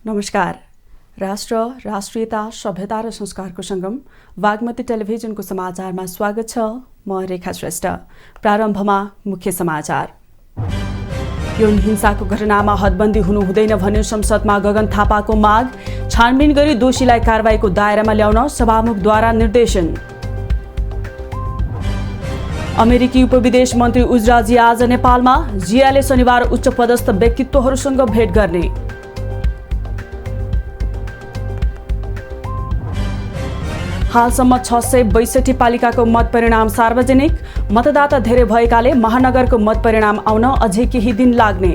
नमस्कार। राष्ट्र, राष्ट्रियता, सभ्यता र संस्कारको संगम बागमती टेलिभिजनको समाचारमा स्वागत छ। म रेखा श्रेष्ठ। प्रारम्भमा मुख्य समाचार। यौन हिंसाको घटनामा हदबन्दी हुनु हुँदैन भन्ने संसदमा गगन थापाको माग। छानबिन गरी दोषीलाई कारबाहीको दायरामा ल्याउन सभामुखद्वारा निर्देशन। अमेरिकी उपविदेश मन्त्री उजराजी आज नेपालमा। जियाले शनिबार उच्च पदस्थ व्यक्तित्वहरूसँग भेट गर्ने। हालसम्म 662 पालिकाको मतपरिणाम सार्वजनिक। मतदाता धेरै भएकाले महानगरको मतपरिणाम आउन अझै केही दिन लाग्ने।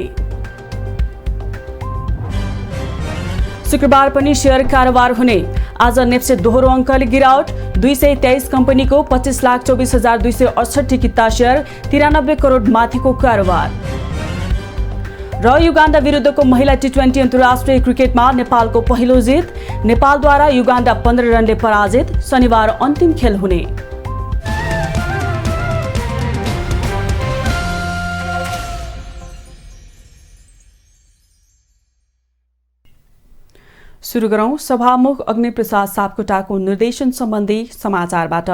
शुक्रबार पनि शेयर कारोबार हुने। आज नेप्से दोहोरो अङ्कले गिरावट। 223 कम्पनीको 25,24,268 किता शेयर, 93 करोड माथिको कारोबार। र युगान्डा विरुद्धको महिला टी20 अन्तर्राष्ट्रिय क्रिकेटमा नेपालको पहिलो जित। नेपालद्वारा युगान्डा 15 रनले पराजित। शनिबार अन्तिम खेल हुने। सुरु गरौं सभामुख अग्निप्रसाद सापकोटाको निर्देशन सम्बन्धी समाचारबाट।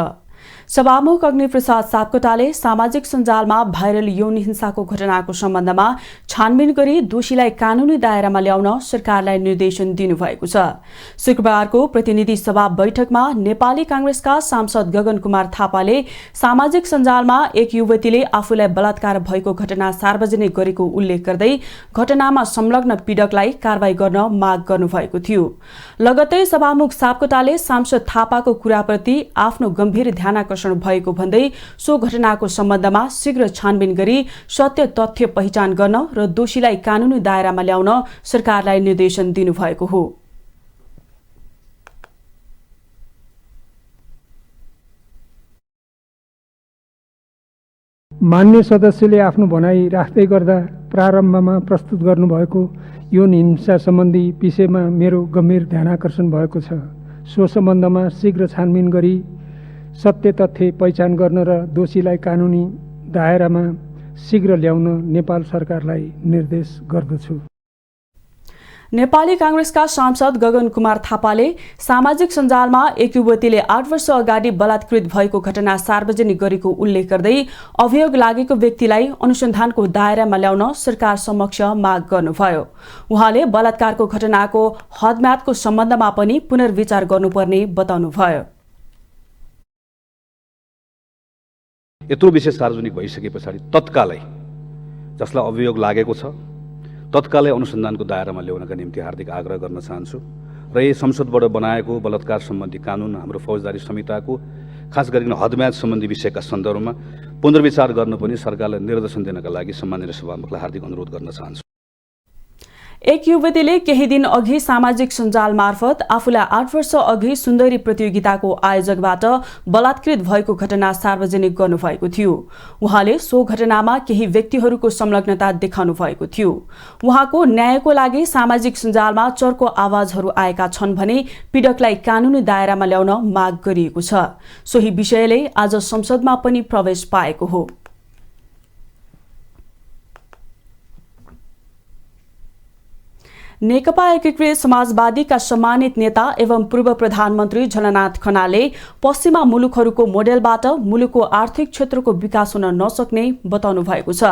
सभामुख अग्निप्रसाद सापकोटाले सामाजिक सञ्जालमा भाइरल यौन हिंसाको घटनाको सम्बन्धमा छानबिन गरी दोषीलाई कानूनी दायरामा ल्याउन सरकारलाई निर्देशन दिनुभएको छ। शुक्रबारको प्रतिनिधि सभा बैठकमा नेपाली कांग्रेसका सांसद गगन कुमार थापाले सामाजिक सञ्जालमा एक युवतीले आफूलाई बलात्कार भएको घटना सार्वजनिक गरेको उल्लेख गर्दै घटनामा संलग्न पीडकलाई कारबाही गर्न माग गर्नुभएको थियो। लगत्तै सभामुख सापकोटाले सांसद थापाको कुराप्रति आफ्नो गम्भीर ध्यानाकर्षण भएको भन्दै सो घटनाको सम्बन्धमा शीघ्र छानबिन गरी सत्य तथ्य पहिचान गर्न र दोषीलाई कानूनी दायरामा ल्याउन सरकारलाई निर्देशन दिनुभएको हो। मान्य सदस्यले आफ्नो भनाई राख्दै गर्दा प्रारम्भमा प्रस्तुत गर्नुभएको यौन हिंसा सम्बन्धी विषयमा मेरो गम्भीर ध्यानाकर्षण भएको छ। सो सम्बन्धमा शीघ्र छानबिन गरी सत्य तथ्य पहिचान गर्न र दोषीलाई कानूनी दायरामा शीघ्र ल्याउन नेपाल सरकारलाई निर्देश गर्दछु। नेपाली कांग्रेसका सांसद गगन कुमार थापाले सामाजिक सञ्जालमा एक युवतीले 8 वर्ष अगाडि बलात्कृत भएको घटना सार्वजनिक गरेको उल्लेख गर्दै अभियोग लागेको व्यक्तिलाई अनुसन्धानको दायरामा ल्याउन सरकार समक्ष माग गर्नुभयो। उहाँले बलात्कारको घटनाको हदम्यादको सम्बन्धमा पनि पुनर्विचार गर्नुपर्ने बताउनुभयो। यत्रो विषय सार्वजनिक भइसके पछाडि तत्कालै जसलाई अभियोग लागेको छ तत्कालै अनुसन्धानको दायरामा ल्याउनका निम्ति हार्दिक आग्रह गर्न चाहन्छु र यही संसदबाट बनाएको बलात्कार सम्बन्धी कानून हाम्रो फौजदारी संहिताको खास गरी हदम्याद सम्बन्धी विषयका सन्दर्भमा पुनर्विचार गर्न पनि सरकारलाई निर्देशन दिनका लागि सम्माननीय सभामुखलाई हार्दिक अनुरोध गर्न चाहन्छु। एक युवतीले केही दिन अघि सामाजिक सञ्जाल मार्फत आफूलाई 8 वर्ष अघि सुन्दरी प्रतियोगिताको आयोजकबाट बलात्कृत भएको घटना सार्वजनिक गर्नुभएको थियो। उहाँले सो घटनामा केही व्यक्तिहरूको संलग्नता देखाउनु भएको थियो। उहाँको न्यायको लागि सामाजिक सञ्जालमा चर्को आवाजहरू आएका छन् भने पीडकलाई कानूनी दायरामा ल्याउन माग गरिएको छ। सोही विषयले आज संसदमा पनि प्रवेश पाएको हो। नेकपा एकीकृत समाजवादीका सम्मानित नेता एवं पूर्व प्रधानमन्त्री झलनाथ खनालले पश्चिमा मुलुकहरूको मोडेलबाट मुलुकको आर्थिक क्षेत्रको विकास हुन नसक्ने बताउनु भएको छ।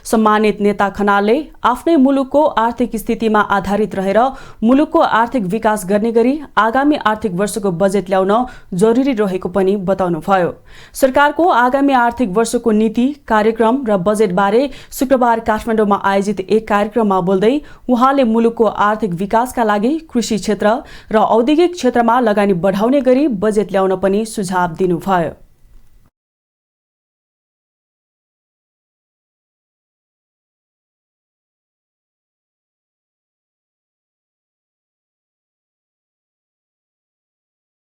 सम्मानित नेता खनालले आफ्नै मुलुकको आर्थिक स्थितिमा आधारित रहेर मुलुकको आर्थिक विकास गर्ने गरी आगामी आर्थिक वर्षको बजेट ल्याउन जरुरी रहेको पनि बताउनुभयो। सरकारको आगामी आर्थिक वर्षको नीति, कार्यक्रम र बजेटबारे शुक्रबार काठमाडौँमा आयोजित एक कार्यक्रममा बोल्दै उहाँले मुलुकको आर्थिक विकासका लागि कृषि क्षेत्र र औद्योगिक क्षेत्रमा लगानी बढाउने गरी बजेट ल्याउन पनि सुझाव दिनुभयो।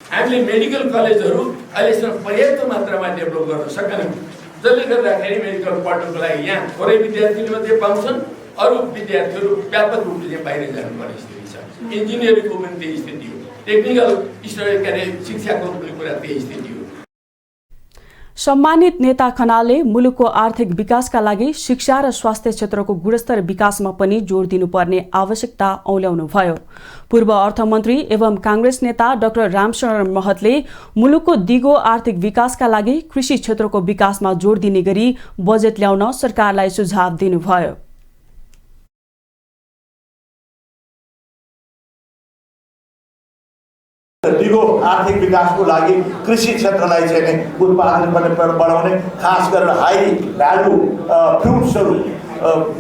हामीले मेडिकल कलेजहरू अहिलेसम्म पर्याप्त मात्रामा डेभलप गर्न सकेनौँ, जसले गर्दाखेरि मेडिकल पढ्नको लागि यहाँ थोरै विद्यार्थीले मात्रै पाउँछन्, अरू विद्यार्थीहरू व्यापक रूपले बाहिर जानुपर्ने स्थिति छ। इन्जिनियरिङको पनि त्यही स्थिति हो, टेक्निकल शिक्षाको पनि कुरा त्यही स्थिति हो। सम्मानित नेता खनालले मुलुकको आर्थिक विकासका लागि शिक्षा र स्वास्थ्य क्षेत्रको गुणस्तर विकासमा पनि जोड दिनुपर्ने आवश्यकता औल्याउनुभयो। पूर्व अर्थमन्त्री एवं कांग्रेस नेता डाक्टर रामशरण महतले मुलुकको दिगो आर्थिक विकासका लागि कृषि क्षेत्रको विकासमा जोड दिने गरी बजेट ल्याउन सरकारलाई सुझाव दिनुभयो। दिगो आर्थिक विकासको लागि कृषि क्षेत्रलाई चाहिँ उत्पादन बढाउने, खास गरेर हाई भ्यालु फ्रुट्सहरू,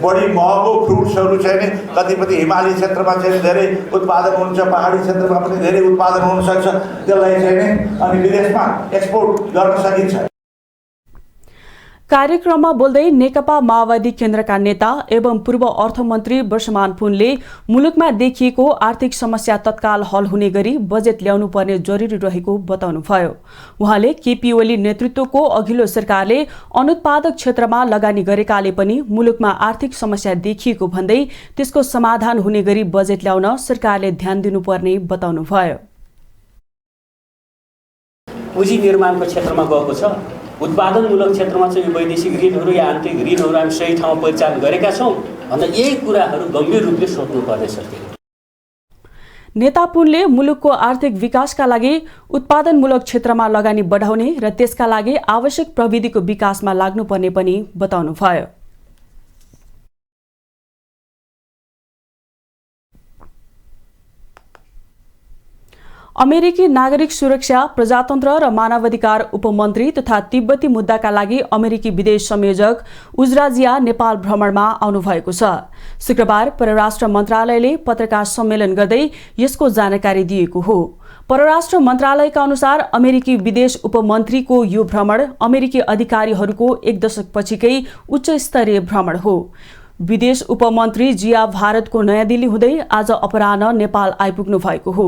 बढी महँगो फ्रुट्सहरू चाहिँ कतिपय हिमाली क्षेत्रमा चाहिँ धेरै उत्पादन हुन्छ, पहाडी क्षेत्रमा पनि धेरै उत्पादन हुन सक्छ, त्यसलाई चाहिँ अनि विदेशमा एक्सपोर्ट गर्न सकिन्छ। कार्यक्रममा बोल्दै नेकपा माओवादी केन्द्रका नेता एवं पूर्व अर्थमन्त्री वर्षमान पुनले मुलुकमा देखिएको आर्थिक समस्या तत्काल हल हुने गरी बजेट ल्याउनु पर्ने जरुरी रहेको बताउनुभयो। उहाँले केपी ओली नेतृत्वको अघिल्लो सरकारले अनुत्पादक क्षेत्रमा लगानी गरेकाले पनि मुलुकमा आर्थिक समस्या देखिएको भन्दै त्यसको समाधान हुने गरी बजेट ल्याउन सरकारले ध्यान दिनुपर्ने बताउनुभयो। पुँजी निर्माणको क्षेत्रमा गएको छ, उत्पादनमूलक क्षेत्रमा चाहिँ वैदेशिक ऋणहरू या आन्तरिक ऋणहरू हामी सही ठाउँमा परिचालन गरेका छौँ भन्दा यही कुराहरू गम्भीर रूपले सोध्नुपर्ने छ। नेता पुनले मुलुकको आर्थिक विकासका लागि उत्पादनमूलक क्षेत्रमा लगानी बढाउने र त्यसका लागि आवश्यक प्रविधिको विकासमा लाग्नुपर्ने पनि बताउनुभयो। अमेरिकी नागरिक सुरक्षा, प्रजातन्त्र र मानवाधिकार उपमन्त्री तथा तिब्बती मुद्दाका लागि अमेरिकी विदेश संयोजक उजराजिया नेपाल भ्रमणमा आउनुभएको छ। शुक्रबार परराष्ट्र मन्त्रालयले पत्रकार सम्मेलन गर्दै यसको जानकारी दिएको हो। परराष्ट्र मन्त्रालयका अनुसार अमेरिकी विदेश उपमन्त्रीको यो भ्रमण अमेरिकी अधिकारीहरूको एक दशकपछिकै उच्च स्तरीय भ्रमण हो। विदेश उपमन्त्री जिया भारतको नयाँ दिल्ली हुँदै आज अपराह्न नेपाल आइपुग्नु भएको हो।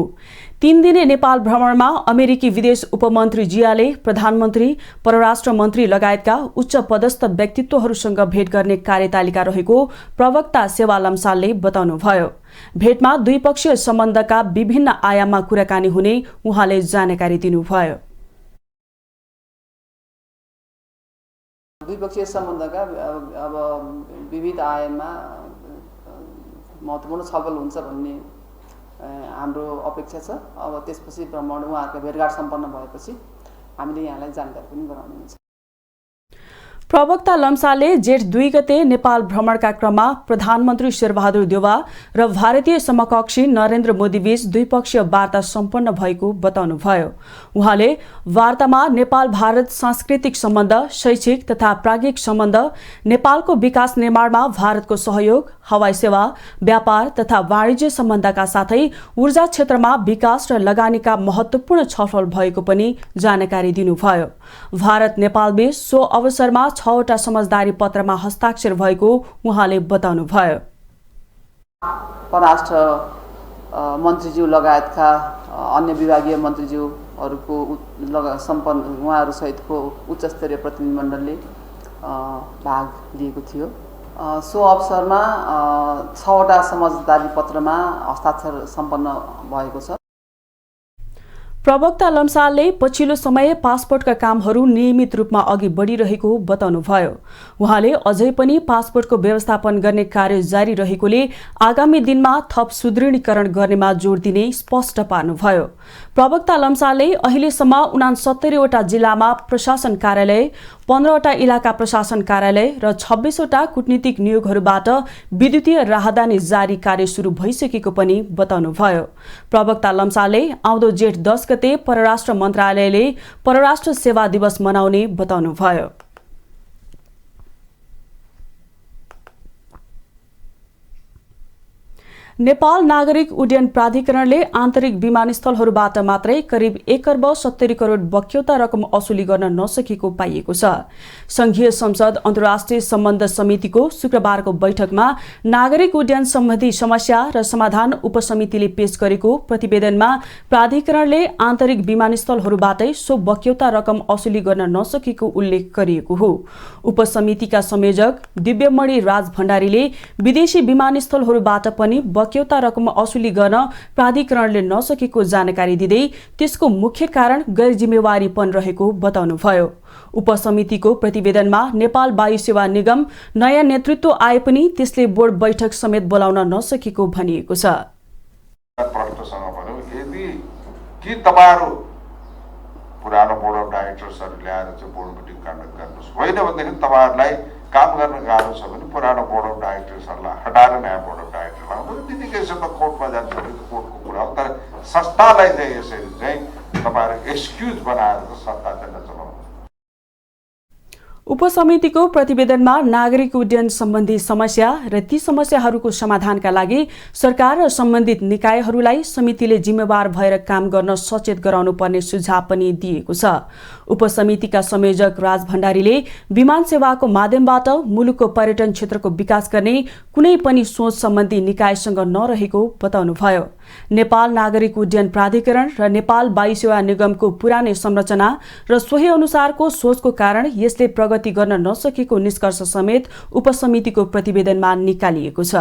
3 दिने नेपाल भ्रमणमा अमेरिकी विदेश उपमन्त्री जियाले प्रधानमन्त्री, परराष्ट्र मन्त्री लगायतका उच्च पदस्थ व्यक्तित्वहरूसँग भेट गर्ने कार्यतालिका रहेको प्रवक्ता सेवा लम्सालले बताउनुभयो। भेटमा द्विपक्षीय सम्बन्धका विभिन्न आयाममा कुराकानी हुने उहाँले जानकारी दिनुभयो। द्विपक्षीय सम्बन्धका अब विविध आयाममा महत्त्वपूर्ण छलफल हुन्छ भन्ने हाम्रो अपेक्षा छ। अब त्यसपछि भ्रमण उहाँहरूको भेटघाट सम्पन्न भएपछि हामीले यहाँलाई जानकारी पनि गराउने हुन्छ। प्रवक्ता लम्सालले जेठ 2 गते नेपाल भ्रमणका क्रममा प्रधानमन्त्री शेरबहादुर देउवा र भारतीय समकक्षी नरेन्द्र मोदी बीच द्विपक्षीय वार्ता सम्पन्न भएको बताउनुभयो। उहाँले वार्तामा नेपाल भारत सांस्कृतिक सम्बन्ध, शैक्षिक तथा प्राज्ञिक सम्बन्ध, नेपालको विकास निर्माणमा भारतको सहयोग, हवाई सेवा, व्यापार तथा वाणिज्य सम्बन्धका साथै ऊर्जा क्षेत्रमा विकास र लगानीका महत्त्वपूर्ण छलफल भएको पनि जानकारी दिनुभयो। भारत नेपाल बीच सो अवसरमा 6 वटा समझदारी पत्रमा हस्ताक्षर भएको उहाँले बताउनुभयो। परराष्ट्र मन्त्रीज्यू लगायतका अन्य विभागीय मन्त्रीज्यूहरूको सम्पन्न उहाँहरू सहितको उच्च स्तरीय प्रतिनिधिमण्डलले भाग लिएको थियो। सो अवसरमा 6 वटा समझदारी पत्रमा हस्ताक्षर सम्पन्न भएको छ। प्रवक्ता लम्सालले पछिल्लो समय पासपोर्टका कामहरू नियमित रूपमा अघि बढिरहेको बताउनुभयो। उहाँले अझै पनि पासपोर्टको व्यवस्थापन गर्ने कार्य जारी रहेकोले आगामी दिनमा थप सुदृढीकरण गर्नेमा जोड दिने स्पष्ट पार्नुभयो। प्रवक्ता लम्सालले अहिलेसम्म 69 वटा जिल्लामा प्रशासन कार्यालय, 15 वटा इलाका प्रशासन कार्यालय र 26 वटा कूटनीतिक नियोगहरूबाट विद्युतीय राहदानी जारी कार्य सुरु भइसकेको पनि बताउनुभयो। प्रवक्ता लम्सालले आउँदो जेठ 10 गते परराष्ट्र मन्त्रालयले परराष्ट्र सेवा दिवस मनाउने बताउनुभयो। नेपाल नागरिक उड्डयन प्राधिकरणले आन्तरिक विमानस्थलहरूबाट मात्रै करिब 1 अर्ब 70 करोड बक्यौता रकम असुली गर्न नसकेको पाइएको छ। संघीय संसद अन्तर्राष्ट्रिय सम्बन्ध समितिको शुक्रबारको बैठकमा नागरिक उड्डयन सम्बन्धी समस्या र समाधान उपसमितिले पेश गरेको प्रतिवेदनमा प्राधिकरणले आन्तरिक विमानस्थलहरूबाटै सो बक्यौता रकम असुली गर्न नसकेको उल्लेख गरिएको हो। उपसमितिका संयोजक दिव्यमणि राज भण्डारीले विदेशी विमानस्थलहरूबाट पनि बक्यौता रकम असुली गर्न प्राधिकरणले नसकेको जानकारी दिँदै त्यसको मुख्य कारण गैर जिम्मेवारीपन रहेको बताउनुभयो। उपसमितिको प्रतिवेदनमा नेपाल वायु सेवा निगम नयाँ नेतृत्व आए पनि त्यसले बोर्ड बैठक समेत बोलाउन नसकेको भनिएको छ। कि तपाईहरु पुरानो बोर्ड अफ डाइरेक्टर्सहरु ल्याएर चाहिँ बोर्ड मिटिङ कन्डक्ट गर्नुस्, होइन भनेदेखि तपाईहरुलाई काम गर्न गाह्रो छ भने पुरानो बोर्ड अफ डाइरेक्टर्सहरुलाई हटाएर नयाँ बोर्ड अफ डाइरेक्टर लगाउनु, त्यतिकैसम्म कोर्टमा जान्छ भने कोर्टको कुरा हो। तर संस्थालाई चाहिँ यसरी चाहिँ तपाईहरु एक्सक्युज बनाएर संस्था चाहिँ नचलाउनु। उपसमितिको प्रतिवेदनमा नागरिक उड्डयन सम्बन्धी समस्या र ती समस्याहरूको समाधानका लागि सरकार र सम्बन्धित निकायहरूलाई समितिले जिम्मेवार भएर काम गर्न सचेत गराउनु पर्ने सुझाव पनि दिएको छ। उपसमितिका संयोजक राज भण्डारीले विमान सेवाको माध्यमबाट मुलुकको पर्यटन क्षेत्रको विकास गर्ने कुनै पनि सोच सम्बन्धी निकायसँग नरहेको बताउनुभयो। नेपाल नागरिक उड्डयन प्राधिकरण र नेपाल वायु सेवा निगमको पुरानै संरचना र सोही अनुसारको सोचको कारण यसले प्रगति गर्न नसकेको निष्कर्ष समेत उपसमितिको प्रतिवेदनमा निकालिएको छ।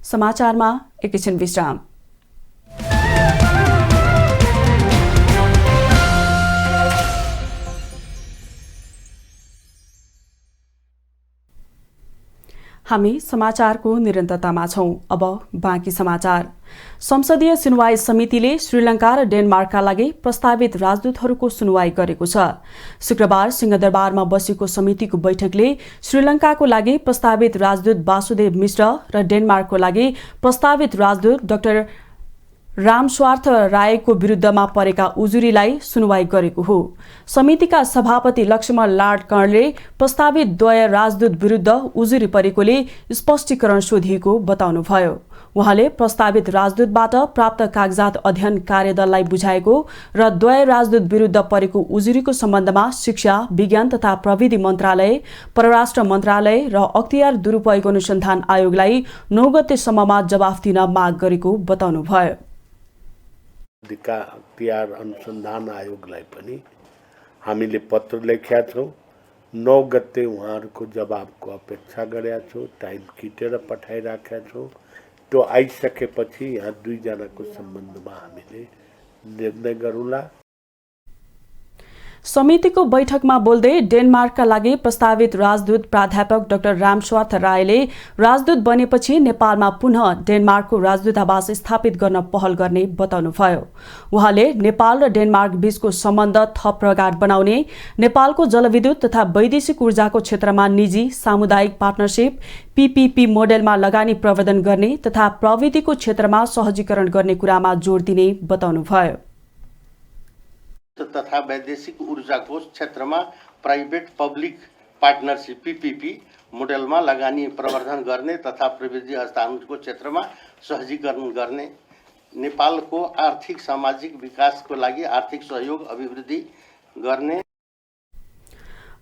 समाचारमा एकैछिन विश्राम। हामी समाचारको निरन्तरतामा छौं। अब बाँकी समाचार। संसदीय सुनवाई समितिले श्रीलंका र डेनमार्कका लागि प्रस्तावित राजदूतहरूको सुनवाई गरेको छ। शुक्रबार सिंहदरबारमा बसेको समितिको बैठकले श्रीलंकाको लागि प्रस्तावित राजदूत वासुदेव मिश्र र डेनमार्कको लागि प्रस्तावित राजदूत डाक्टर रामस्वार्थ रायको विरुद्धमा परेका उजुरीलाई सुनवाई गरेको हो। समितिका सभापति लक्ष्मण लाड कर्णले प्रस्तावित द्वय राजदूत विरुद्ध उजुरी परेकोले स्पष्टीकरण सोधिएको बताउनुभयो। उहाँले प्रस्तावित राजदूतबाट प्राप्त कागजात अध्ययन कार्यदललाई बुझाएको र द्वय राजदूत विरुद्ध परेको उजुरीको सम्बन्धमा शिक्षा, विज्ञान तथा प्रविधि मन्त्रालय, परराष्ट्र मन्त्रालय र अख्तियार दुरुपयोग अनुसन्धान आयोगलाई 9 गतेसम्ममा जवाफ दिन माग गरेको बताउनुभयो। अख्तियार अनुसन्धान आयोगलाई पनि हामीले पत्र लेखेका छौँ। 9 गते उहाँहरूको जवाबको अपेक्षा गरेका छौँ। टाइम किटेर पठाइराखेका छौँ। त्यो आइसकेपछि यहाँ दुईजनाको सम्बन्धमा हामीले निर्णय गरौँला। समितिको बैठकमा बोल्दै डेनमार्कका लागि प्रस्तावित राजदूत प्राध्यापक डाक्टर रामस्वार्थ रायले राजदूत बनेपछि नेपालमा पुनः डेनमार्कको राजदूतावास स्थापित गर्न पहल गर्ने बताउनुभयो। उहाँले नेपाल र डेनमार्क बीचको सम्बन्ध थप प्रगाढ बनाउने, नेपालको जलविद्युत तथा वैदेशिक ऊर्जाको क्षेत्रमा निजी सामुदायिक पार्टनरशिप PPP मोडेलमा लगानी प्रवर्धन गर्ने तथा प्रविधिको क्षेत्रमा सहजीकरण गर्ने कुरामा जोड दिने बताउनुभयो। तथा वैदेशिक ऊर्जा कोष क्षेत्रमा प्राइवेट पब्लिक पार्टनरशिप PPP मोडेलमा लगानी प्रवर्धन गर्ने तथा प्रविधि हस्तान्तरणको क्षेत्रमा सहजीकरण गर्ने, नेपालको आर्थिक सामाजिक विकासको लागि आर्थिक सहयोग अभिवृद्धि गर्ने।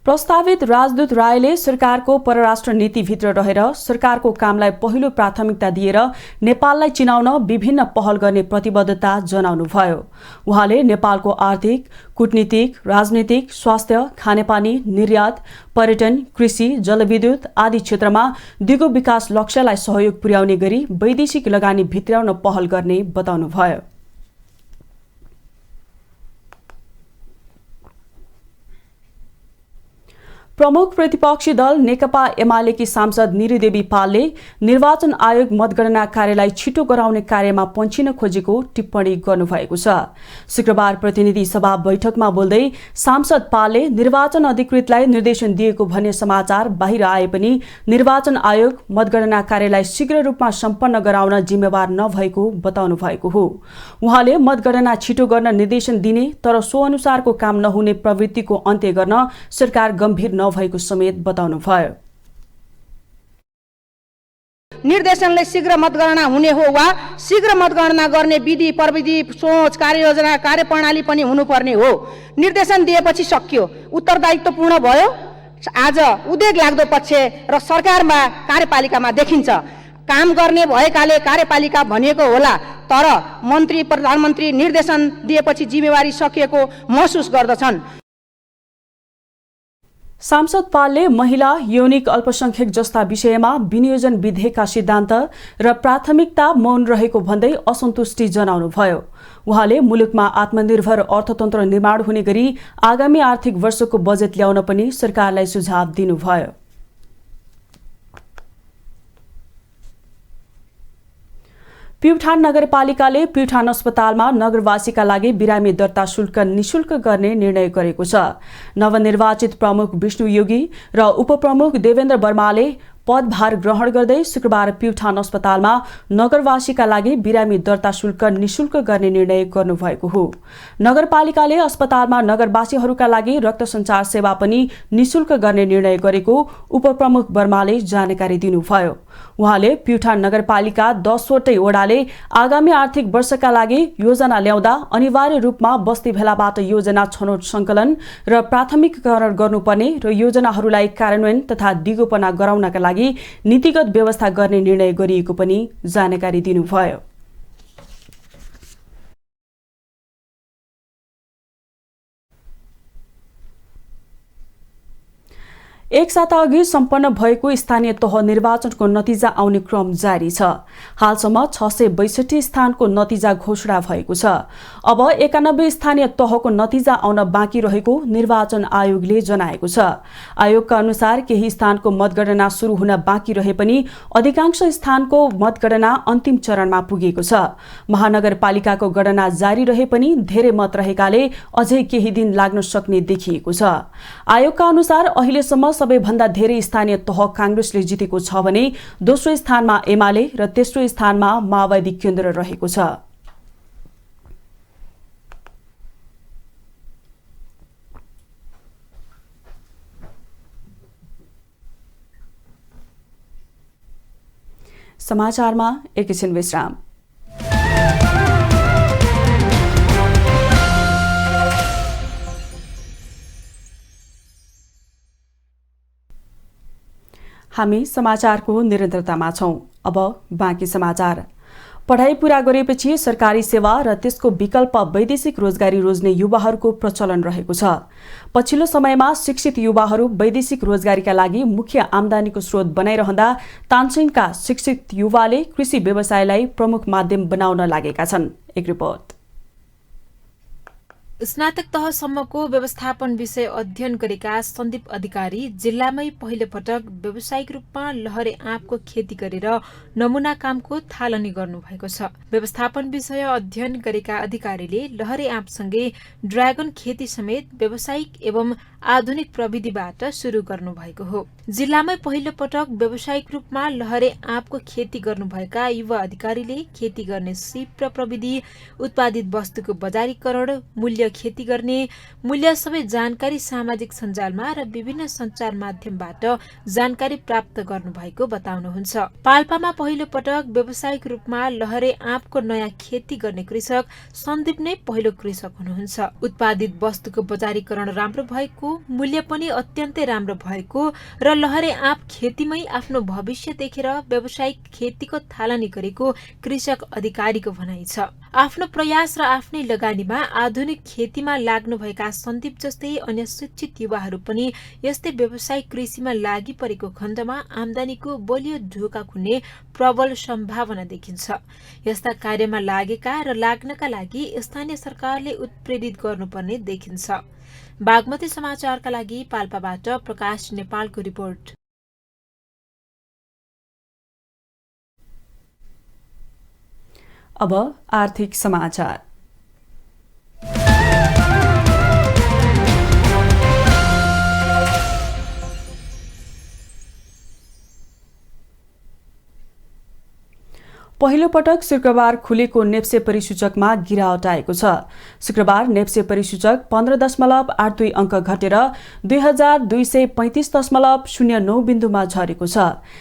प्रस्तावित राजदूत रायले सरकारको परराष्ट्र नीतिभित्र रहेर सरकारको कामलाई पहिलो प्राथमिकता दिएर नेपाललाई चिनाउन विभिन्न पहल गर्ने प्रतिबद्धता जनाउनुभयो। उहाँले नेपालको आर्थिक, कूटनीतिक, राजनीतिक, स्वास्थ्य, खानेपानी, निर्यात, पर्यटन, कृषि, जलविद्युत आदि क्षेत्रमा दिगो विकास लक्ष्यलाई सहयोग पुर्याउने गरी वैदेशिक लगानी भित्राउन पहल गर्ने बताउनुभयो। प्रमुख प्रतिपक्षी दल नेकपा एमालेकी सांसद निरुदेवी पालले निर्वाचन आयोग मतगणना कार्यलाई छिटो गराउने कार्यमा पन्छिन खोजेको टिप्पणी गर्नुभएको छ। शुक्रबार प्रतिनिधि सभा बैठकमा बोल्दै सांसद पालले निर्वाचन अधिकृतलाई निर्देशन दिएको भन्ने समाचार बाहिर आए पनि निर्वाचन आयोग मतगणना कार्यलाई शीघ्र रूपमा सम्पन्न गराउन जिम्मेवार नभएको बताउनु भएको हो। उहाँले मतगणना छिटो गर्न निर्देशन दिने तर सो अनुसारको काम नहुने प्रवृत्तिको अन्त्य गर्न सरकार गम्भीर भएको समेत बताउनुभयो। निर्देशनले शीघ्र मतगणना हुने हो वा शीघ्र मतगणना गर्ने विधि प्रविधि सोच कार्ययोजना कार्यप्रणाली पनि हुनुपर्ने हो। निर्देशन दिएपछि सकियो, उत्तरदायित्व पूर्ण भयो। आज उद्योग लाग्दो पक्ष र सरकारमा कार्यपालिकामा देखिन्छ। काम गर्ने भएकाले कार्यपालिका भनिएको होला, तर मन्त्री प्रधानमन्त्री निर्देशन दिएपछि जिम्मेवारी सकिएको महसुस गर्दछन्। सांसद पालले महिला यौनिक अल्पसंख्यक जस्ता विषयमा विनियोजन विधेयकका सिद्धान्त र प्राथमिकता मौन रहेको भन्दै असन्तुष्टि जनाउनुभयो। उहाँले मुलुकमा आत्मनिर्भर अर्थतन्त्र निर्माण हुने गरी आगामी आर्थिक वर्षको बजेट ल्याउन पनि सरकारलाई सुझाव दिनुभयो। प्युठान नगरपालिकाले प्युठान अस्पतालमा नगरवासीका लागि बिरामी दर्ता शुल्क निशुल्क गर्ने निर्णय गरेको छ। नवनिर्वाचित प्रमुख विष्णु योगी र उपप्रमुख देवेन्द्र वर्माले पदभार ग्रहण गर्दै शुक्रबार प्युठान अस्पतालमा नगरवासीका लागि बिरामी दर्ता शुल्क निशुल्क गर्ने निर्णय गर्नुभएको हो। नगरपालिकाले अस्पतालमा नगरवासीहरूका लागि रक्त सञ्चार सेवा पनि निशुल्क गर्ने निर्णय गरेको उपप्रमुख वर्माले जानकारी दिनुभयो। उहाँले प्युठान नगरपालिका 10वटै वडाले आगामी आर्थिक वर्षका लागि योजना ल्याउँदा अनिवार्य रूपमा बस्ती भेलाबाट योजना छनौट संकलन र प्राथमिकीकरण गर्नुपर्ने र योजनाहरूलाई कार्यान्वयन तथा दिगोपना गराउनका लागि नीतिगत व्यवस्था गर्ने निर्णय गरिएको पनि जानकारी दिनुभयो। एक साता अघि सम्पन्न भएको स्थानीय तह निर्वाचनको नतिजा आउने क्रम जारी छ। हालसम्म 662 स्थानको नतिजा घोषणा भएको छ। अब 91 स्थानीय तहको नतिजा आउन बाँकी रहेको निर्वाचन आयोगले जनाएको छ। आयोगका अनुसार केही स्थानको मतगणना सुरु हुन बाँकी रहे पनि अधिकांश स्थानको मतगणना अन्तिम चरणमा पुगेको छ। महानगरपालिकाको गणना जारी रहे पनि धेरै मत रहेकाले अझै केही दिन लाग्न सक्ने देखिएको छ। आयोगका अनुसार अहिलेसम्म सबैभन्दा धेरै स्थानीय तह कांग्रेसले जितेको छ भने दोस्रो स्थानमा एमाले र तेस्रो स्थानमा माओवादी केन्द्र रहेको छ। समाचारमा एकैछिन विश्राम। हामी समाचारको निरन्तरतामा छौं। अब बाँकी समाचार। पढाइ पूरा गरेपछि सरकारी सेवा र त्यसको विकल्प वैदेशिक रोजगारी रोज्ने युवाहरूको प्रचलन रहेको छ। पछिल्लो समयमा शिक्षित युवाहरू वैदेशिक रोजगारीका लागि मुख्य आम्दानीको स्रोत बनाइरहँदा तानसेनका शिक्षित युवाले कृषि व्यवसायलाई प्रमुख माध्यम बनाउन लागेका छन्। एक रिपोर्ट। स्नातक तहसम्मको व्यवस्थापन विषय अध्ययन गरेका सन्दीप अधिकारी जिल्लामै पहिलो पटक व्यावसायिक रूपमा लहरे आँपको खेती गरेर नमुना कामको थालनी गर्नुभएको छ। व्यवस्थापन विषय अध्ययन गरेका अधिकारीले लहरे आँपसँगै ड्रागन खेती समेत व्यावसायिक एवं आधुनिक प्रविधिबाट सुरु गर्नुभएको हो। जिल्लामै पहिलो पटक व्यावसायिक रूपमा लहरे आँपको खेती गर्नुभएका युवा अधिकारीले खेती गर्ने सिप र प्रविधि, उत्पादित वस्तुको बजारीकरण, मूल्य खेती गर्ने, मूल्य सबै जानकारी सामाजिक सञ्जालमा र विभिन्न सञ्चार माध्यमबाट जानकारी प्राप्त गर्नुभएको बताउनुहुन्छ। पाल्पामा पहिलो पटक व्यावसायिक रूपमा लहरे आँपको नयाँ खेती गर्ने कृषक सन्दीप नै पहिलो कृषक हुनुहुन्छ। उत्पादित वस्तुको बजारीकरण राम्रो भएको, मूल्य पनि अत्यन्तै राम्रो भएको र लहरे आँप खेतीमै आफ्नो भविष्य देखेर व्यावसायिक खेतीको थालनी गरेको कृषक अधिकारीको भनाइ छ। आफ्नो प्रयास र आफ्नै लगानीमा आधुनिक खेतीमा लाग्नुभएका सन्दीप जस्तै अन्य शिक्षित युवाहरू पनि यस्तै व्यावसायिक कृषिमा लागि परेको खण्डमा आम्दानीको बलियो ढोका खुल्ने प्रबल सम्भावना देखिन्छ। यस्ता कार्यमा लागेका र लाग्नका लागि स्थानीय सरकारले उत्प्रेरित गर्नुपर्ने देखिन्छ। बागमती समाचारका लागि पाल्पाबाट प्रकाश नेपालको रिपोर्ट। अब आर्थिक समाचार। पहिलो पटक शुक्रबार खुलेको नेप्से परिसूचकमा गिरावट आएको छ। शुक्रबार नेप्से परिसूचक 15.82 अङ्क घटेर 2235.09 बिन्दुमा झरेको छ।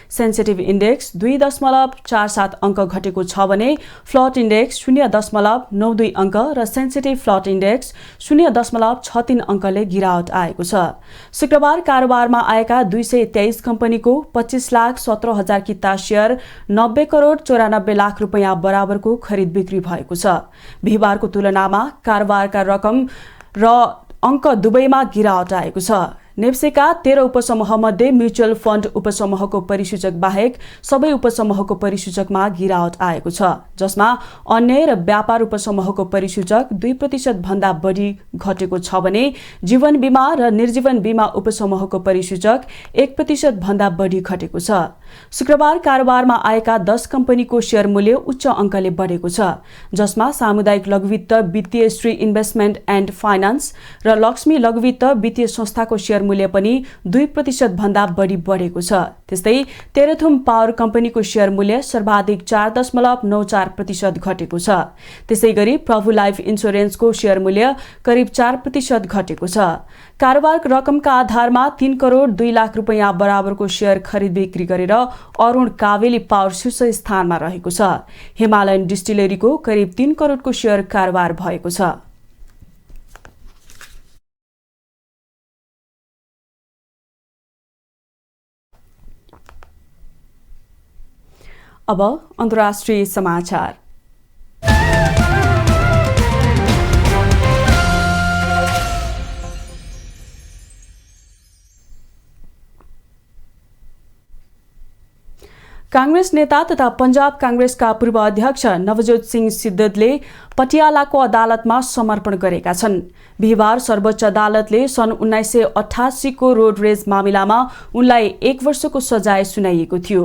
सेन्सिटिभ इन्डेक्स 2.47 अङ्क घटेको छ भने फ्लट इन्डेक्स 0.92 अङ्क र सेन्सिटिभ फ्लट इन्डेक्स 0.63 अङ्कले गिरावट आएको छ। शुक्रबार कारोबारमा आएका 223 कम्पनीको 25,17,000 किता शेयर 90 करोड 94 लाख रुपैयाँ बराबरको खरिद बिक्री भएको छ। बिहिबारको तुलनामा कारोबारका रकम र अङ्क दुवैमा गिरावट आएको छ। नेप्सेका 13 उपसमूहमध्ये म्युचुअल फण्ड उपसमूहको परिसूचक बाहेक सबै उपसमूहको परिसूचकमा गिरावट आएको छ, जसमा अन्य र व्यापार उपसमूहको परिसूचक 2% भन्दा बढी घटेको छ भने जीवन बीमा र निर्जीवन बीमा उपसमूहको परिसूचक 1% भन्दा बढी घटेको छ। शुक्रबार कारोबारमा आएका 10 कम्पनीको शेयर मूल्य उच्च अङ्कले बढेको छ, जसमा सामुदायिक लघुवित्त वित्तीय श्री इन्भेस्टमेन्ट एन्ड फाइनान्स र लक्ष्मी लघुवित्त वित्तीय संस्थाको शेयर मूल्य पनि 2% भन्दा बढी बढेको छ। त्यस्तै तेह्रथुम पावर कम्पनीको शेयर मूल्य सर्वाधिक 4.94% घटेको छ। त्यसैगरी प्रभु लाइफ इन्स्योरेन्सको शेयर मूल्य करिब 4% घटेको छ। कारोबार रकमका आधारमा 3 करोड 2 लाख रुपैयाँ बराबरको शेयर खरिद बिक्री गरेर अरुण कावेली पावर शीर्ष स्थानमा रहेको छ। हिमालयन डिस्टिलरीको करिब 3 करोडको शेयर कारोबार भएको छ। अब अन्तर्राष्ट्रिय समाचार। कांग्रेस नेता तथा पंजाब कांग्रेसका पूर्व अध्यक्ष नवजोत सिंह सिद्धले पटियालाको अदालतमा समर्पण गरेका छन्। बिहिबार सर्वोच्च अदालतले सन् 1988 को रोड रेज मामिलामा उनलाई 1 वर्षको सजाय सुनाइएको थियो।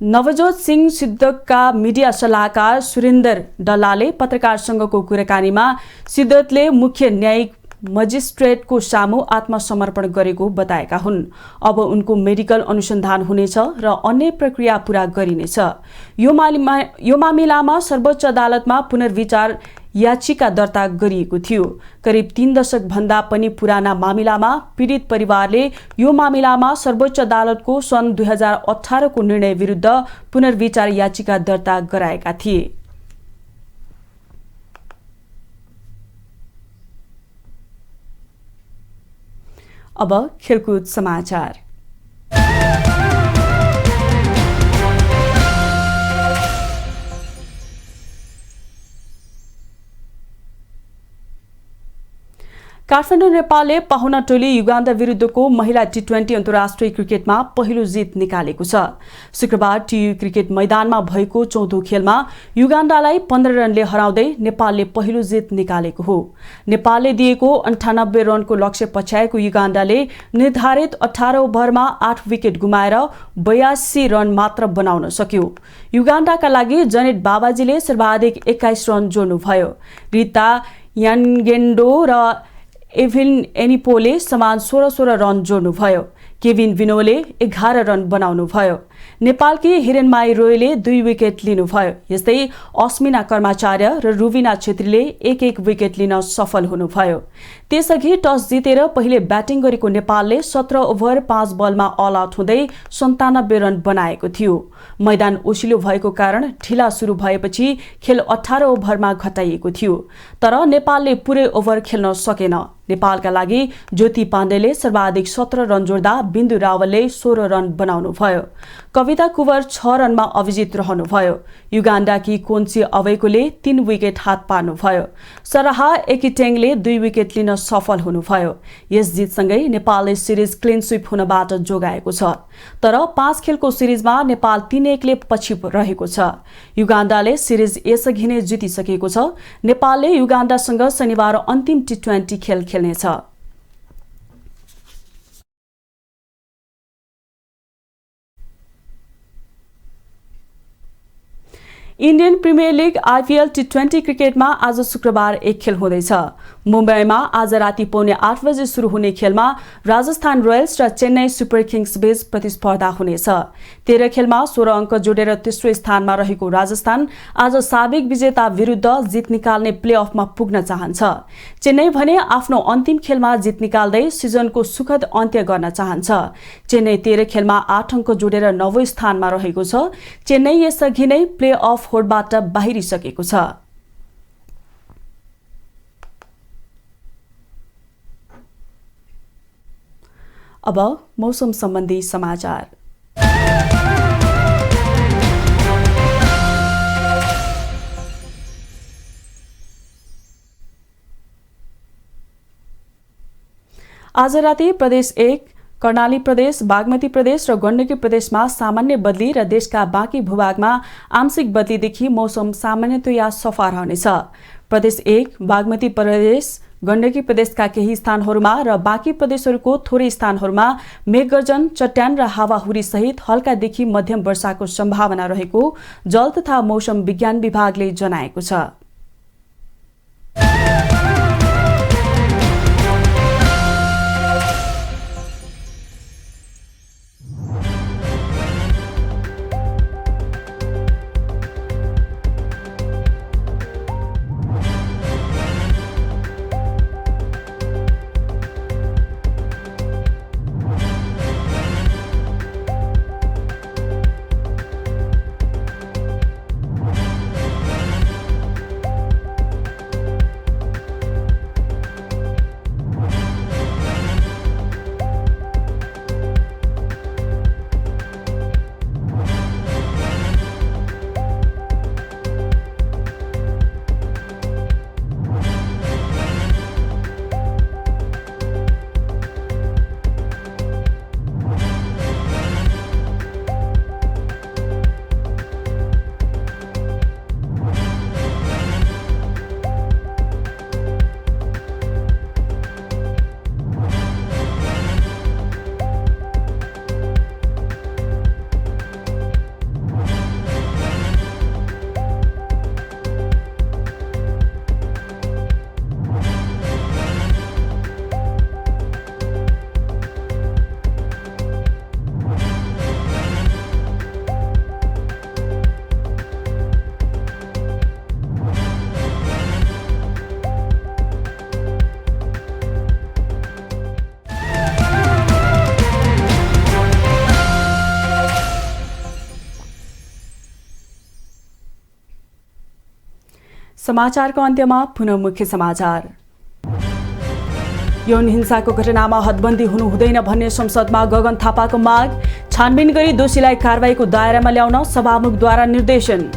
नवजोत सिंह सिद्धका मिडिया सल्लाहकार सुरेन्द्र डल्लाले पत्रकारसँगको कुराकानीमा सिद्धले मुख्य न्यायिक मजिस्ट्रेटको सामु आत्मसमर्पण गरेको बताएका हुन्। अब उनको मेडिकल अनुसन्धान हुनेछ र अन्य प्रक्रिया पूरा गरिनेछ। यो मामिलामा सर्वोच्च अदालतमा पुनर्विचार याचिका दर्ता गरिएको थियो। करिब 3 दशक भन्दा पनि पुराना मामिलामा पीडित परिवारले यो मामिलामा सर्वोच्च अदालतको सन् 2018 को निर्णय विरुद्ध पुनर्विचार याचिका दर्ता गराएका थिए। अब खेलकुद समाचार। काठमाडौँ नेपालले पाहुना टोली युगान्डा विरुद्धको महिला टी20 अन्तर्राष्ट्रिय क्रिकेटमा पहिलो जित निकालेको छ। शुक्रबार टियु क्रिकेट मैदानमा भएको 14औं खेलमा युगान्डालाई 15 रनले हराउँदै नेपालले पहिलो जित निकालेको हो। नेपालले दिएको 98 रनको लक्ष्य पछ्याएको युगान्डाले निर्धारित 18 ओभरमा 8 विकेट गुमाएर 82 रन मात्र बनाउन सक्यो। युगान्डाका लागि जनेट बाबाजीले सर्वाधिक 21 रन जोड्नुभयो। रिता यानगेन्डो र एभिन एनिपोले समान 16 रन जोड्नुभयो। केविन विनोले 11 रन बनाउनुभयो। नेपालकी हिरणमाई रोयले 2 विकेट लिनुभयो। यस्तै अस्मिना कर्माचार्य र रुबिना छेत्रीले 1-1 विकेट लिन सफल हुनुभयो। त्यसअघि टस जितेर पहिले ब्याटिङ गरेको नेपालले 17 ओभर 5 बलमा अल आउट हुँदै 97 रन बनाएको थियो। मैदान ओसिलो भएको कारण ढिला सुरु भएपछि खेल 18 ओभरमा घटाइएको थियो, तर नेपालले पुरै ओभर खेल्न सकेन। नेपालका लागि ज्योति पाण्डेले सर्वाधिक 17 रन जोड्दा बिन्दु रावलले 16 रन बनाउनुभयो। कविता कुवर 6 रनमा अविजित रहनुभयो। युगान्डाकी कोन्सी अवैकोले 3 विकेट हात पार्नुभयो। सराहा एकिटेङले 2 विकेट लिन सफल हुनुभयो। यस जितसँगै नेपालले सिरिज क्लिन स्विप हुनबाट जोगाएको छ, तर 5 खेलको सिरिजमा नेपाल 3-1 ले पछि रहेको छ। युगान्डाले सिरिज यसअघि नै जितिसकेको छ। नेपालले युगान्डासँग शनिबार अन्तिम टी20 खेल खेल्नेछ। इन्डियन प्रिमियर लिग आइपिएल टी20 क्रिकेटमा आज शुक्रबार 1 खेल हुँदैछ। मुम्बईमा आज राति 8:15 बजे सुरु हुने खेलमा राजस्थान रोयल्स र चेन्नई सुपर किङ्स बीच प्रतिस्पर्धा हुनेछ। 13 खेलमा 16 अङ्क जोडेर तेस्रो स्थानमा रहेको राजस्थान आज साबिक विजेता विरुद्ध जित निकाल्ने प्लेअफमा पुग्न चाहन्छ। चेन्नई भने आफ्नो अन्तिम खेलमा जित निकाल्दै सिजनको सुखद अन्त्य गर्न चाहन्छ। चेन्नई 13 खेलमा 8 अङ्क जोडेर 9औं स्थानमा रहेको छ। चेन्नई यसअघि नै प्लेअफ होडबाट बाहिरिसकेको छ। अब मौसम सम्बन्धी समाचार। आज राति प्रदेश 1, कर्णाली प्रदेश, बागमती प्रदेश र गण्डकी प्रदेशमा सामान्य बदली र देशका बाँकी भूभागमा आंशिक बदलीदेखि मौसम सामान्यतया सफा रहनेछ। प्रदेश 1, बागमती प्रदेश, गण्डकी प्रदेशका केही स्थानहरूमा र बाँकी प्रदेशहरूको थोरै स्थानहरूमा मेघगर्जन, चट्यान र हावाहुरी सहित हल्कादेखि मध्यम वर्षाको सम्भावना रहेको जल तथा मौसम विज्ञान विभागले जनाएको छ। समाचारको अन्त्यमा पुनः मुख्य समाचार। यौन हिंसाको घटनामा हदबन्दी हुनु हुँदैन भन्ने संसदमा गगन थापाको माग। छानबिन गरी दोषीलाई कारबाहीको दायरामा ल्याउन सभामुखद्वारा निर्देशन।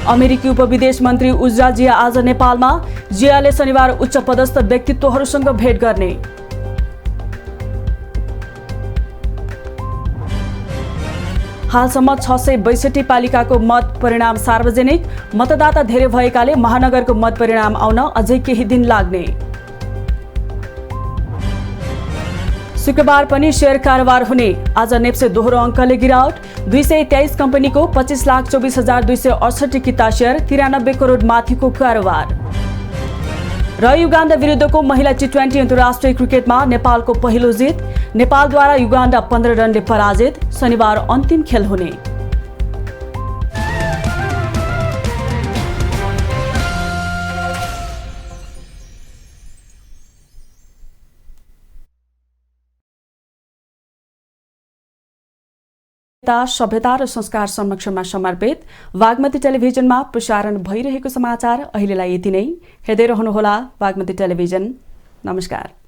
अमेरिकी उपविदेश मन्त्री उज्रा जिया आज नेपालमा। जियाले शनिबार उच्च पदस्थ व्यक्तित्वहरूसँग भेट गर्ने। हालसम्म 662 पालिकाको मत परिणाम सार्वजनिक। मतदाता धेरै भएकाले महानगरको मत परिणाम आउन अझै केही दिन लाग्ने। शुक्रबार पनि शेयर कारोबार हुने। आज नेप्से दोहोरो अङ्कले गिरावट। 223 कम्पनीको 25,24,268 किता शेयर, 93 करोड माथिको कारोबार। र युगाण्डा विरुद्धको महिला T20 अन्तर्राष्ट्रिय क्रिकेटमा नेपालको पहिलो जित। नेपालद्वारा युगाण्डा 15 रनले पराजित। शनिबार अन्तिम खेल हुने। सभ्यता र संस्कार संरक्षणमा समर्पित बागमती टेलिभिजनमा प्रसारण भइरहेको समाचार अहिलेलाई यति नै। हेर्दै रहनुहोला बागमती टेलिभिजन। नमस्कार।